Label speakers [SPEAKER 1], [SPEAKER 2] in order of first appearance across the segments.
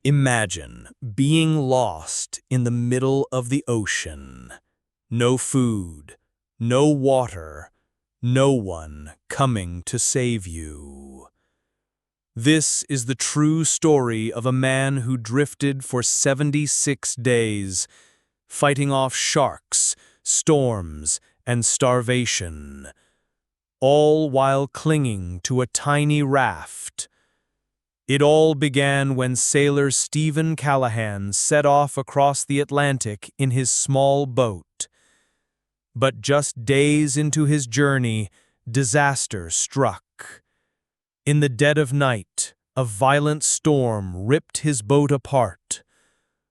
[SPEAKER 1] Imagine being lost in the middle of the ocean. No food, no water, no one coming to save you. This is the true story of a man who drifted for 76 days, fighting off sharks, storms, and starvation, all while clinging to a tiny raft. It all began when sailor Steven Callahan set off across the Atlantic in his small boat. But just days into his journey, disaster struck. In the dead of night, a violent storm ripped his boat apart.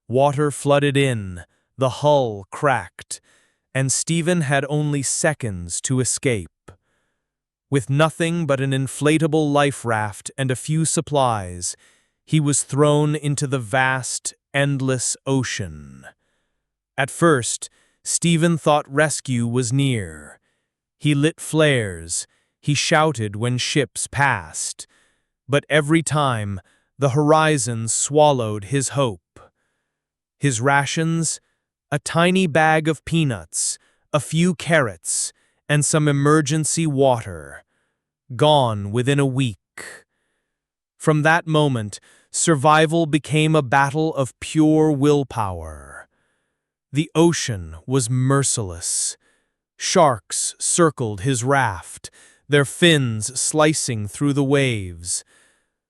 [SPEAKER 1] Water flooded in, the hull cracked, and Steven had only seconds to escape. With nothing but an inflatable life raft and a few supplies, he was thrown into the vast, endless ocean. At first, Steven thought rescue was near. He lit flares, he shouted when ships passed, but every time, the horizon swallowed his hope. His rations? A tiny bag of peanuts, a few carrots, and some emergency water. Gone within a week. From that moment, survival became a battle of pure willpower. The ocean was merciless. Sharks circled his raft, their fins slicing through the waves.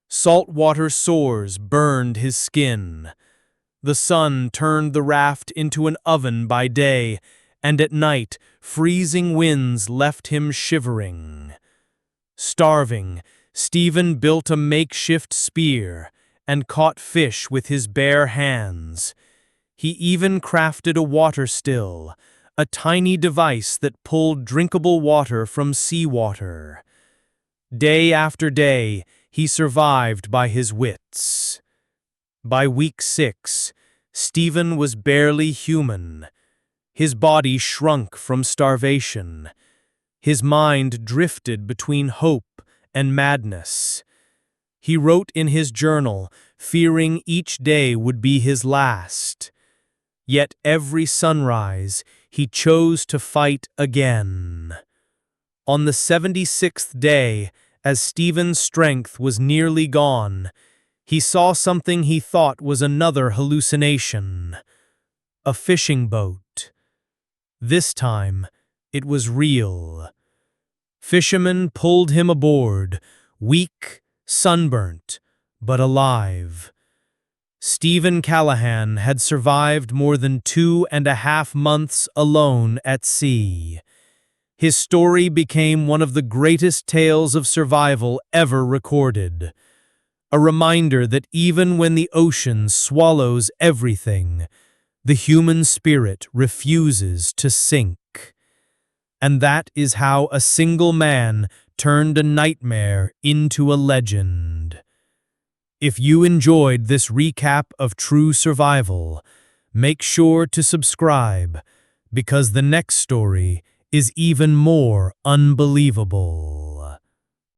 [SPEAKER 1] Saltwater sores burned his skin. The sun turned the raft into an oven by day, and at night, freezing winds left him shivering. Starving, Steven built a makeshift spear and caught fish with his bare hands. He even crafted a water still, a tiny device that pulled drinkable water from seawater. Day after day, he survived by his wits. By week 6, Steven was barely human. His body shrunk from starvation. His mind drifted between hope and madness. He wrote in his journal, fearing each day would be his last. Yet every sunrise, he chose to fight again. On the 76th day, as Steven's strength was nearly gone, he saw something he thought was another hallucination. A fishing boat. This time, it was real. Fishermen pulled him aboard, weak, sunburnt, but alive. Steven Callahan had survived more than 2.5 months alone at sea. His story became one of the greatest tales of survival ever recorded. A reminder that even when the ocean swallows everything, the human spirit refuses to sink. And that is how a single man turned a nightmare into a legend. If you enjoyed this recap of true survival, make sure to subscribe, because the next story is even more unbelievable.